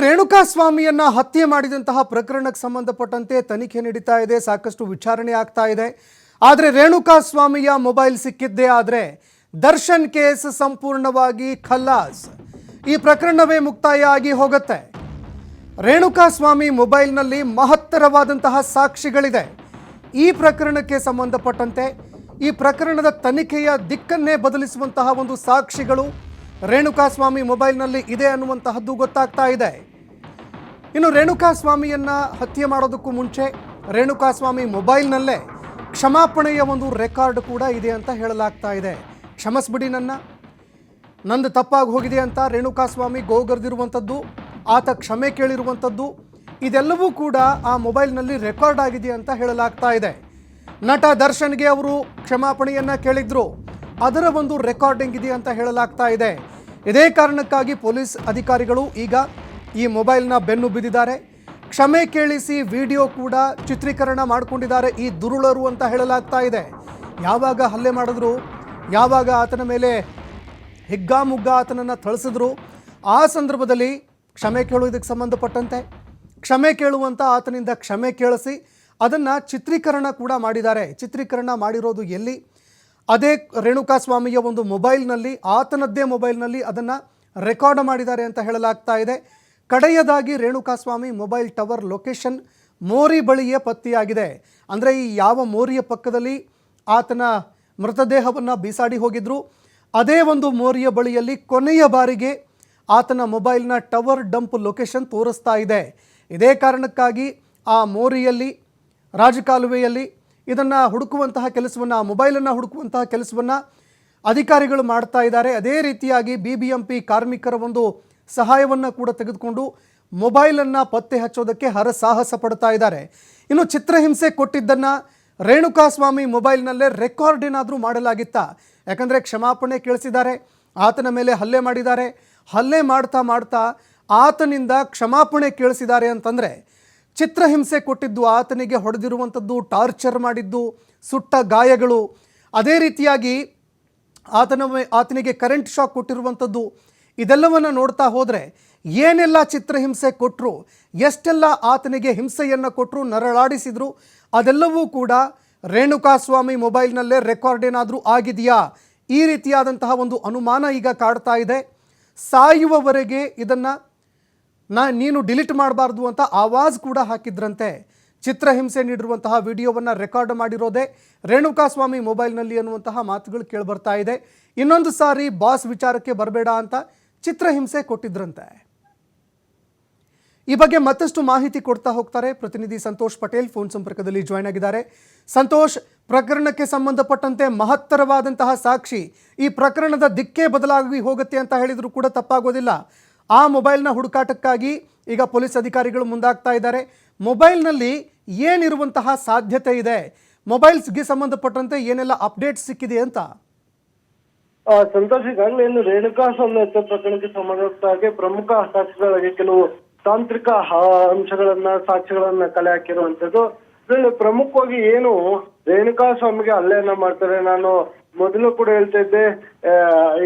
ರೇಣುಕಾ ಸ್ವಾಮಿಯನ್ನ ಹತ್ಯೆ ಮಾಡಿದಂತಹ ಪ್ರಕರಣಕ್ಕೆ ಸಂಬಂಧಪಟ್ಟಂತೆ ತನಿಖೆ ನಡೀತಾ ಇದೆ, ಸಾಕಷ್ಟು ವಿಚಾರಣೆ ಆಗ್ತಾ ಇದೆ. ಆದರೆ ರೇಣುಕಾ ಸ್ವಾಮಿಯ ಮೊಬೈಲ್ ಸಿಕ್ಕಿದ್ದೇ ಆದರೆ ದರ್ಶನ್ ಕೇಸ್ ಸಂಪೂರ್ಣವಾಗಿ ಖಲ್ಲಾಸ್. ಈ ಪ್ರಕರಣವೇ ಮುಕ್ತಾಯ ಆಗಿ ಹೋಗುತ್ತೆ. ರೇಣುಕಾ ಸ್ವಾಮಿ ಮೊಬೈಲ್ನಲ್ಲಿ ಮಹತ್ತರವಾದಂತಹ ಸಾಕ್ಷಿಗಳಿದೆ. ಈ ಪ್ರಕರಣಕ್ಕೆ ಸಂಬಂಧಪಟ್ಟಂತೆ ಈ ಪ್ರಕರಣದ ತನಿಖೆಯ ದಿಕ್ಕನ್ನೇ ಬದಲಿಸುವಂತಹ ಒಂದು ಸಾಕ್ಷಿಗಳು ರೇಣುಕಾ ಸ್ವಾಮಿ ಮೊಬೈಲ್ನಲ್ಲಿ ಇದೆ ಅನ್ನುವಂತಹದ್ದು ಗೊತ್ತಾಗ್ತಾ ಇದೆ. ಇನ್ನು ರೇಣುಕಾ ಸ್ವಾಮಿಯನ್ನ ಹತ್ಯೆ ಮಾಡೋದಕ್ಕೂ ಮುಂಚೆ ರೇಣುಕಾ ಸ್ವಾಮಿ ಮೊಬೈಲ್ನಲ್ಲೇ ಕ್ಷಮಾಪಣೆಯ ಒಂದು ರೆಕಾರ್ಡ್ ಕೂಡ ಇದೆ ಅಂತ ಹೇಳಲಾಗ್ತಾ ಇದೆ. ಕ್ಷಮಿಸ್ಬಿಡಿ, ನಂದು ತಪ್ಪಾಗಿ ಹೋಗಿದೆ ಅಂತ ರೇಣುಕಾ ಸ್ವಾಮಿ ಗೋಗರ್ದಿರುವಂಥದ್ದು, ಆತ ಕ್ಷಮೆ ಕೇಳಿರುವಂಥದ್ದು, ಇದೆಲ್ಲವೂ ಕೂಡ ಆ ಮೊಬೈಲ್ನಲ್ಲಿ ರೆಕಾರ್ಡ್ ಆಗಿದೆ ಅಂತ ಹೇಳಲಾಗ್ತಾ ಇದೆ. ನಟ ದರ್ಶನ್ಗೆ ಅವರು ಕ್ಷಮಾಪಣೆಯನ್ನು ಕೇಳಿದ್ರು, ಅದರ ಒಂದು ರೆಕಾರ್ಡಿಂಗ್ ಇದೆ ಅಂತ ಹೇಳಲಾಗ್ತಾ ಇದೆ. ಇದೇ ಕಾರಣಕ್ಕಾಗಿ ಪೊಲೀಸ್ ಅಧಿಕಾರಿಗಳು ಈಗ ಈ ಮೊಬೈಲ್ನ ಬೆನ್ನು ಬಿದ್ದಿದ್ದಾರೆ. ಕ್ಷಮೆ ಕೇಳಿಸಿ ವಿಡಿಯೋ ಕೂಡ ಚಿತ್ರೀಕರಣ ಮಾಡಿಕೊಂಡಿದ್ದಾರೆ ಈ ದುರುಳರು ಅಂತ ಹೇಳಲಾಗ್ತಾ ಇದೆ. ಯಾವಾಗ ಹಲ್ಲೆ ಮಾಡಿದ್ರು, ಯಾವಾಗ ಆತನ ಮೇಲೆ ಹಿಗ್ಗಾಮುಗ್ಗ ಆತನನ್ನು ಥಳಿಸಿದ್ರು, ಆ ಸಂದರ್ಭದಲ್ಲಿ ಕ್ಷಮೆ ಕೇಳುವುದಕ್ಕೆ ಸಂಬಂಧಪಟ್ಟಂತೆ ಕ್ಷಮೆ ಕೇಳುವಂಥ ಆತನಿಂದ ಕ್ಷಮೆ ಕೇಳಿಸಿ ಅದನ್ನು ಚಿತ್ರೀಕರಣ ಕೂಡ ಮಾಡಿದ್ದಾರೆ. ಚಿತ್ರೀಕರಣ ಮಾಡಿರೋದು ಎಲ್ಲಿ? ಅದೇ ರೇಣುಕಾ ಸ್ವಾಮಿಯ ಒಂದು ಮೊಬೈಲ್ನಲ್ಲಿ, ಆತನದ್ದೇ ಮೊಬೈಲ್ನಲ್ಲಿ ಅದನ್ನು ರೆಕಾರ್ಡ್ ಮಾಡಿದ್ದಾರೆ ಅಂತ ಹೇಳಲಾಗ್ತಾ ಇದೆ. ಕಡೆಯದಾಗಿ ರೇಣುಕಾ ಸ್ವಾಮಿ ಮೊಬೈಲ್ ಟವರ್ ಲೊಕೇಶನ್ ಮೋರಿ ಬಳಿಯೇ ಪತ್ತೆಯಾಗಿದೆ. ಅಂದರೆ ಈ ಯಾವ ಮೋರಿಯ ಪಕ್ಕದಲ್ಲಿ ಆತನ ಮೃತದೇಹವನ್ನು ಬೀಸಾಡಿ ಹೋಗಿದ್ರು, ಅದೇ ಒಂದು ಮೋರಿಯ ಬಳಿಯಲ್ಲಿ ಕೊನೆಯ ಬಾರಿಗೆ ಆತನ ಮೊಬೈಲ್ನ ಟವರ್ ಡಂಪ್ ಲೊಕೇಶನ್ ತೋರಿಸ್ತಾ ಇದೆ. ಇದೇ ಕಾರಣಕ್ಕಾಗಿ ಆ ಮೋರಿಯಲ್ಲಿ, ರಾಜಕಾಲುವೆಯಲ್ಲಿ ಇದನ್ನು ಹುಡುಕುವಂತಹ ಕೆಲಸವನ್ನು, ಆ ಮೊಬೈಲನ್ನು ಹುಡುಕುವಂತಹ ಕೆಲಸವನ್ನು ಅಧಿಕಾರಿಗಳು ಮಾಡ್ತಾ ಇದ್ದಾರೆ. ಅದೇ ರೀತಿಯಾಗಿ BBMP ಕಾರ್ಮಿಕರ ಒಂದು ಸಹಾಯವನ್ನು ಕೂಡ ತೆಗೆದುಕೊಂಡು ಮೊಬೈಲನ್ನು ಪತ್ತೆ ಹಚ್ಚೋದಕ್ಕೆ ಹರಸಾಹಸ ಪಡ್ತಾ ಇದ್ದಾರೆ. ಇನ್ನು ಚಿತ್ರಹಿಂಸೆ ಕೊಟ್ಟಿದ್ದನ್ನು ರೇಣುಕಾ ಸ್ವಾಮಿ ಮೊಬೈಲ್ನಲ್ಲೇ ರೆಕಾರ್ಡ್ ಏನಾದರೂ ಮಾಡಲಾಗಿತ್ತಾ? ಯಾಕಂದರೆ ಕ್ಷಮಾಪಣೆ ಕೇಳಿಸಿದ್ದಾರೆ, ಆತನ ಮೇಲೆ ಹಲ್ಲೆ ಮಾಡಿದ್ದಾರೆ, ಹಲ್ಲೆ ಮಾಡ್ತಾ ಮಾಡ್ತಾ ಆತನಿಂದ ಕ್ಷಮಾಪಣೆ ಕೇಳಿಸಿದ್ದಾರೆ ಅಂತಂದರೆ ಚಿತ್ರಹಿಂಸೆ ಕೊಟ್ಟಿದ್ದು, ಆತನಿಗೆ ಹೊಡೆದಿರುವಂಥದ್ದು, ಟಾರ್ಚರ್ ಮಾಡಿದ್ದು, ಸುಟ್ಟ ಗಾಯಗಳು, ಅದೇ ರೀತಿಯಾಗಿ ಆತನಿಗೆ ಕರೆಂಟ್ ಶಾಕ್ ಕೊಟ್ಟಿರುವಂಥದ್ದು, ಇದೆಲ್ಲವನ್ನು ನೋಡ್ತಾ ಹೋದರೆ ಏನೆಲ್ಲ ಚಿತ್ರಹಿಂಸೆ ಕೊಟ್ಟರು, ಎಷ್ಟೆಲ್ಲ ಆತನಿಗೆ ಹಿಂಸೆಯನ್ನು ಕೊಟ್ಟರು, ನರಳಾಡಿಸಿದ್ರು, ಅದೆಲ್ಲವೂ ಕೂಡ ರೇಣುಕಾ ಸ್ವಾಮಿ ಮೊಬೈಲ್ನಲ್ಲೇ ರೆಕಾರ್ಡ್ ಏನಾದರೂ ಆಗಿದೆಯಾ? ಈ ರೀತಿಯಾದಂತಹ ಒಂದು ಅನುಮಾನ ಈಗ ಕಾಡ್ತಾ ಇದೆ. ಸಾಯುವವರೆಗೆ ಇದನ್ನು ನೀನು ಡಿಲೀಟ್ ಮಾಡಬಾರ್ದು ಅಂತ ಆವಾಜ್ ಕೂಡ ಹಾಕಿದ್ರಂತೆ. ಚಿತ್ರಹಿಂಸೆ ನೀಡಿರುವಂತಹ ವಿಡಿಯೋವನ್ನು ರೆಕಾರ್ಡ್ ಮಾಡಿರೋದೇ ರೇಣುಕಾ ಸ್ವಾಮಿ ಮೊಬೈಲ್ನಲ್ಲಿ ಅನ್ನುವಂತಹ ಮಾತುಗಳು ಕೇಳಿಬರ್ತಾ ಇದೆ. ಇನ್ನೊಂದು ಸಾರಿ ಬಾಸ್ ವಿಚಾರಕ್ಕೆ ಬರಬೇಡ ಅಂತ ಚಿತ್ರಹಿಂಸೆ ಕೊಟ್ಟಿದ್ರಂತೆ. ಈ ಬಗ್ಗೆ ಮತ್ತಷ್ಟು ಮಾಹಿತಿ ಕೊಡ್ತಾ ಹೋಗ್ತಾರೆ ಪ್ರತಿನಿಧಿ ಸಂತೋಷ್ ಪಟೇಲ್, ಫೋನ್ ಸಂಪರ್ಕದಲ್ಲಿ ಜಾಯ್ನ್ ಆಗಿದ್ದಾರೆ. ಸಂತೋಷ್, ಪ್ರಕರಣಕ್ಕೆ ಸಂಬಂಧಪಟ್ಟಂತೆ ಮಹತ್ತರವಾದಂತಹ ಸಾಕ್ಷಿ, ಈ ಪ್ರಕರಣದ ದಿಕ್ಕೇ ಬದಲಾಗಿ ಹೋಗುತ್ತೆ ಅಂತ ಹೇಳಿದ್ರು ಕೂಡ ತಪ್ಪಾಗೋದಿಲ್ಲ. ಆ ಮೊಬೈಲ್ನ ಹುಡುಕಾಟಕ್ಕಾಗಿ ಈಗ ಪೊಲೀಸ್ ಅಧಿಕಾರಿಗಳು ಮುಂದಾಗ್ತಾ ಇದ್ದಾರೆ. ಮೊಬೈಲ್ನಲ್ಲಿ ಏನಿರುವಂತಹ ಸಾಧ್ಯತೆ ಇದೆ? ಮೊಬೈಲ್ಸ್ಗೆ ಸಂಬಂಧಪಟ್ಟಂತೆ ಏನೆಲ್ಲ ಅಪ್ಡೇಟ್ ಸಿಕ್ಕಿದೆ ಅಂತ? ಸಂತೋಷ್, ಈಗಾಗಲೇ ಏನು ರೇಣುಕಾ ಸ್ವಾಮಿ ಹತ್ಯೆ ಪ್ರಕರಣಕ್ಕೆ ಸಂಬಂಧಪಟ್ಟ ಹಾಗೆ ಪ್ರಮುಖ ಸಾಕ್ಷಿಗಳಿಗೆ ಕೆಲವು ತಾಂತ್ರಿಕ ಅಂಶಗಳನ್ನ, ಸಾಕ್ಷ್ಯಗಳನ್ನ ಕಲೆ ಹಾಕಿರುವಂತದ್ದು. ಇದರಲ್ಲಿ ಪ್ರಮುಖವಾಗಿ ಏನು ರೇಣುಕಾ ಸ್ವಾಮಿಗೆ ಹಲ್ಲೆಯನ್ನ ಮಾಡ್ತಾರೆ. ನಾನು ಮೊದಲು ಕೂಡ ಹೇಳ್ತಾ ಇದ್ದೆ,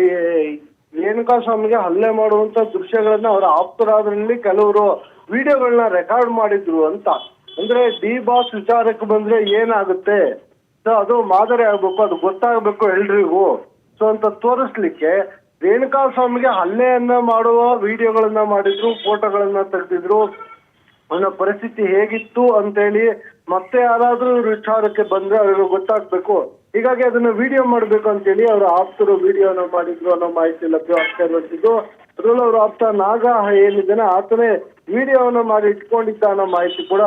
ಈ ರೇಣುಕಾ ಸ್ವಾಮಿಗೆ ಹಲ್ಲೆ ಮಾಡುವಂತ ದೃಶ್ಯಗಳನ್ನ ಅವರ ಆಪ್ತರಾದ್ರಲ್ಲಿ ಕೆಲವರು ವಿಡಿಯೋಗಳನ್ನ ರೆಕಾರ್ಡ್ ಮಾಡಿದ್ರು ಅಂತ. ಅಂದ್ರೆ ಡಿ ಬಾಸ್ ವಿಚಾರಕ್ಕೆ ಬಂದ್ರೆ ಏನಾಗುತ್ತೆ, ಸೊ ಅದು ಮಾದರಿ ಆಗ್ಬೇಕು, ಅದು ಗೊತ್ತಾಗ್ಬೇಕು ಎಲ್ರಿಗೂ ಸೊ ಅಂತ ತೋರಿಸ್ಲಿಕ್ಕೆ ರೇಣುಕಾ ಸ್ವಾಮಿಗೆ ಹಲ್ಲೆಯನ್ನ ಮಾಡುವ ವಿಡಿಯೋಗಳನ್ನ ಮಾಡಿದ್ರು, ಫೋಟೋಗಳನ್ನ ತೆಗೆದಿದ್ರು. ಅವನ ಪರಿಸ್ಥಿತಿ ಹೇಗಿತ್ತು ಅಂತೇಳಿ ಮತ್ತೆ ಯಾರಾದ್ರೂ ವಿಚಾರಕ್ಕೆ ಬಂದ್ರೆ ಅವ್ರಿಗೆ ಗೊತ್ತಾಗ್ಬೇಕು, ಹೀಗಾಗಿ ಅದನ್ನ ವಿಡಿಯೋ ಮಾಡ್ಬೇಕು ಅಂತೇಳಿ ಅವ್ರ ಆಪ್ತರು ವಿಡಿಯೋನ ಮಾಡಿದ್ರು ಅನ್ನೋ ಮಾಹಿತಿ ಲಭ್ಯವಾಗ್ತಾ ಇರುವಂತದ್ದು. ಅದ್ರಲ್ಲೂ ಅವ್ರ ಆಪ್ತ ನಾಗ ಏನಿದ್ದಾನೆ ಆತನೇ ವಿಡಿಯೋವನ್ನ ಮಾಡಿ ಇಟ್ಕೊಂಡಿದ್ದ ಅನ್ನೋ ಮಾಹಿತಿ ಕೂಡ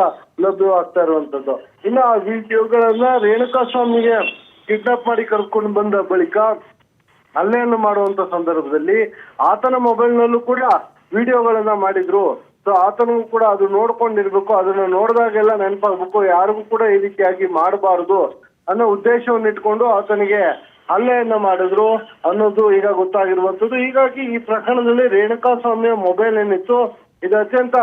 ಲಭ್ಯವಾಗ್ತಾ ಇರುವಂತದ್ದು. ಇನ್ನು ಆ ವಿಡಿಯೋಗಳನ್ನ ರೇಣುಕಾ ಸ್ವಾಮಿಗೆ ಕಿಡ್ನಾಪ್ ಮಾಡಿ ಕರ್ಕೊಂಡು ಬಂದ ಬಳಿಕ ಹಲ್ಲೆಯನ್ನು ಮಾಡುವಂತ ಸಂದರ್ಭದಲ್ಲಿ ಆತನ ಮೊಬೈಲ್ನಲ್ಲೂ ಕೂಡ ವಿಡಿಯೋಗಳನ್ನ ಮಾಡಿದ್ರು. ಸೊ ಆತನಿಗೂ ಕೂಡ ಅದು ನೋಡ್ಕೊಂಡಿರ್ಬೇಕು, ಅದನ್ನ ನೋಡಿದಾಗೆಲ್ಲ ನೆನಪಾಗ್ಬೇಕು, ಯಾರಿಗೂ ಕೂಡ ಈ ರೀತಿಯಾಗಿ ಮಾಡಬಾರದು ಅನ್ನೋ ಉದ್ದೇಶವನ್ನು ಇಟ್ಕೊಂಡು ಆತನಿಗೆ ಹಲ್ಲೆಯನ್ನ ಮಾಡಿದ್ರು ಅನ್ನೋದು ಈಗ ಗೊತ್ತಾಗಿರುವಂತದ್ದು. ಹೀಗಾಗಿ ಈ ಪ್ರಕರಣದಲ್ಲಿ ರೇಣುಕಾ ಸ್ವಾಮಿಯ ಮೊಬೈಲ್ ಏನಿತ್ತು ಇದು ಅತ್ಯಂತ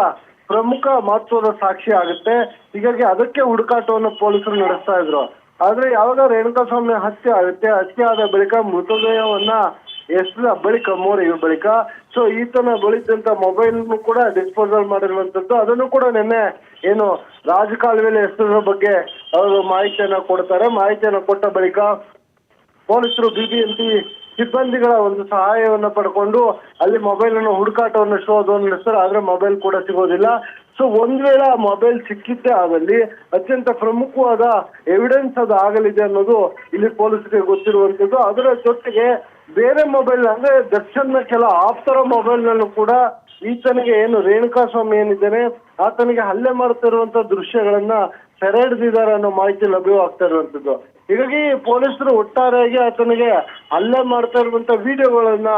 ಪ್ರಮುಖ ಮಹತ್ವದ ಸಾಕ್ಷಿ ಆಗುತ್ತೆ. ಹೀಗಾಗಿ ಅದಕ್ಕೆ ಹುಡುಕಾಟವನ್ನು ಪೊಲೀಸರು ನಡೆಸ್ತಾ ಇದ್ರು. ಆದ್ರೆ ಯಾವಾಗ ರೇಣುಕಾ ಸ್ವಾಮಿ ಹತ್ಯೆ ಆಗುತ್ತೆ, ಹತ್ಯೆ ಆದ ಬಳಿಕ ಮೃತದೇಹವನ್ನ ಎಷ್ಟರ ಬಳಿಕ 3 ಬಳಿಕ ಸೊ ಈತನ ಬಳಿದಂತ ಮೊಬೈಲ್ ಕೂಡ ಡಿಸ್ಪೋಸಲ್ ಮಾಡಿರುವಂತದ್ದು. ಅದನ್ನು ಕೂಡ ನಿನ್ನೆ ಏನು ರಾಜಕಾಲುವೆಯಲ್ಲಿ ಎಷ್ಟರ ಬಗ್ಗೆ ಅವರು ಮಾಹಿತಿಯನ್ನ ಕೊಡ್ತಾರೆ. ಮಾಹಿತಿಯನ್ನ ಕೊಟ್ಟ ಬಳಿಕ ಪೊಲೀಸರು ಬಿಬಿಎಂಪಿ ಸಿಬ್ಬಂದಿಗಳ ಒಂದು ಸಹಾಯವನ್ನ ಪಡ್ಕೊಂಡು ಅಲ್ಲಿ ಮೊಬೈಲ್ ಅನ್ನು ಹುಡುಕಾಟವನ್ನು ಶೋಧವನ್ನು ನಡೆಸ್ತಾರೆ. ಆದ್ರೆ ಮೊಬೈಲ್ ಕೂಡ ಸಿಗೋದಿಲ್ಲ. ಸೊ ಒಂದ್ ವೇಳೆ ಆ ಮೊಬೈಲ್ ಸಿಕ್ಕಿದ್ದೇ ಆದಲ್ಲಿ ಅತ್ಯಂತ ಪ್ರಮುಖವಾದ ಎವಿಡೆನ್ಸ್ ಅದು ಆಗಲಿದೆ ಅನ್ನೋದು ಇಲ್ಲಿ ಪೊಲೀಸರಿಗೆ ಗೊತ್ತಿರುವಂತದ್ದು. ಅದರ ಜೊತೆಗೆ ಬೇರೆ ಮೊಬೈಲ್ ಅಂದ್ರೆ ದರ್ಶನ್ನ ಕೆಲ ಆಪ್ತರ ಮೊಬೈಲ್ ನಲ್ಲೂ ಕೂಡ ಈತನಿಗೆ ಏನು ರೇಣುಕಾಸ್ವಾಮಿ ಏನಿದ್ದಾನೆ ಆತನಿಗೆ ಹಲ್ಲೆ ಮಾಡ್ತಿರುವಂತ ದೃಶ್ಯಗಳನ್ನ ಸೆರೆ ಹಿಡಿದಿದ್ದಾರೆ ಅನ್ನೋ ಮಾಹಿತಿ ಲಭ್ಯವಾಗ್ತಾ ಇರುವಂತದ್ದು. ಹೀಗಾಗಿ ಪೊಲೀಸರು ಒಟ್ಟಾರೆಯಾಗಿ ಆತನಿಗೆ ಹಲ್ಲೆ ಮಾಡ್ತಾ ಇರುವಂತ ವಿಡಿಯೋಗಳನ್ನ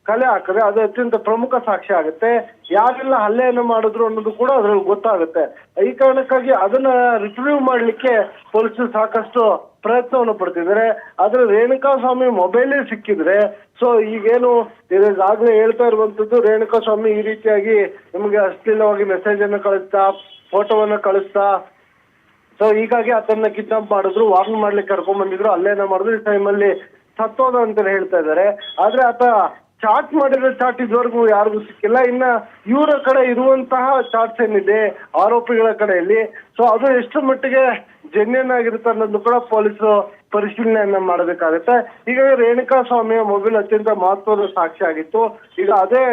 ಕಲೆ ಹಾಕಿದ್ರೆ ಅದು ಅತ್ಯಂತ ಪ್ರಮುಖ ಸಾಕ್ಷಿ ಆಗುತ್ತೆ. ಯಾರೆಲ್ಲ ಹಲ್ಲೆಯನ್ನು ಮಾಡಿದ್ರು ಅನ್ನೋದು ಕೂಡ ಅದ್ರಲ್ಲಿ ಗೊತ್ತಾಗುತ್ತೆ. ಈ ಕಾರಣಕ್ಕಾಗಿ ಅದನ್ನ ರಿಟ್ರೀವ್ ಮಾಡ್ಲಿಕ್ಕೆ ಪೊಲೀಸರು ಸಾಕಷ್ಟು ಪ್ರಯತ್ನವನ್ನು ಪಡ್ತಿದ್ದಾರೆ. ಆದ್ರೆ ರೇಣುಕಾಸ್ವಾಮಿ ಮೊಬೈಲೇ ಸಿಕ್ಕಿದ್ರೆ ಸೊ ಈಗೇನು ಈಗಾಗಲೇ ಹೇಳ್ತಾ ಇರುವಂತದ್ದು ರೇಣುಕಾಸ್ವಾಮಿ ಈ ರೀತಿಯಾಗಿ ನಿಮಗೆ ಅಶ್ಲೀಲವಾಗಿ ಮೆಸೇಜ್ ಅನ್ನು ಕಳಿಸ್ತಾ ಫೋಟೋವನ್ನ ಕಳಿಸ್ತಾ ಸೊ ಹೀಗಾಗಿ ಆತನ್ನ ಕಿಡ್ನಾಪ್ ಮಾಡಿದ್ರು, ವಾರ್ನ್ ಮಾಡ್ಲಿಕ್ಕೆ ಕರ್ಕೊಂಡ್ ಬಂದಿದ್ರು, ಅಲ್ಲೇನ ಮಾಡಿದ್ರು. ಈ ಟೈಮಲ್ಲಿ ಸತ್ತೋದ ಅಂತ ಹೇಳ್ತಾ ಇದ್ದಾರೆ. ಆದ್ರೆ ಆತ ಚಾಟ್ ಮಾಡಿರೋ ಚಾಟ್ ಇದುವರೆಗೂ ಯಾರಿಗೂ ಸಿಕ್ಕಿಲ್ಲ. ಇನ್ನ ಇವರ ಕಡೆ ಇರುವಂತಹ ಚಾಟ್ಸ್ ಏನಿದೆ ಆರೋಪಿಗಳ ಕಡೆಯಲ್ಲಿ ಸೊ ಅದು ಎಷ್ಟು ಮಟ್ಟಿಗೆ ಜೆನ್ಯನ್ ಆಗಿರುತ್ತೆ ಅನ್ನೋದು ಕೂಡ ಪೊಲೀಸರು ಪರಿಶೀಲನೆಯನ್ನ ಮಾಡಬೇಕಾಗುತ್ತೆ. ಹೀಗಾಗಿ ರೇಣುಕಾಸ್ವಾಮಿಯ ಮೊಬೈಲ್ ಅತ್ಯಂತ ಮಹತ್ವದ ಸಾಕ್ಷಿ ಆಗಿತ್ತು. ಈಗ ಅದೇ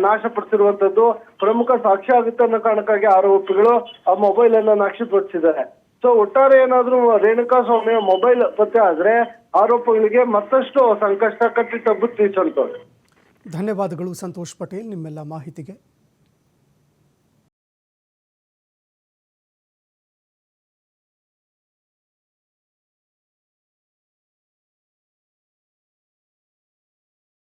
ನಾಶಪಡಿಸಿರುವಂತದ್ದು ಪ್ರಮುಖ ಸಾಕ್ಷಿ ಆಗುತ್ತೆ ಅನ್ನೋ ಕಾರಣಕ್ಕಾಗಿ ಆರೋಪಿಗಳು ಆ ಮೊಬೈಲ್ ಅನ್ನ ನಾಶಪಡಿಸಿದ್ದಾರೆ. ಸೊ ಒಟ್ಟಾರೆ ಏನಾದ್ರೂ ರೇಣುಕಾಸ್ವಾಮಿಯ ಮೊಬೈಲ್ ಪತ್ತೆ ಆದ್ರೆ ಆರೋಪಗಳಿಗೆ ಮತ್ತಷ್ಟು ಸಂಕಷ್ಟ ಕಟ್ಟಿಟ್ಟ ಬುತ್ತಿ ಸಂತೋಷ್. ಧನ್ಯವಾದಗಳು ಸಂತೋಷ್ ಪಟೇಲ್ ನಿಮ್ಮೆಲ್ಲ ಮಾಹಿತಿಗೆ.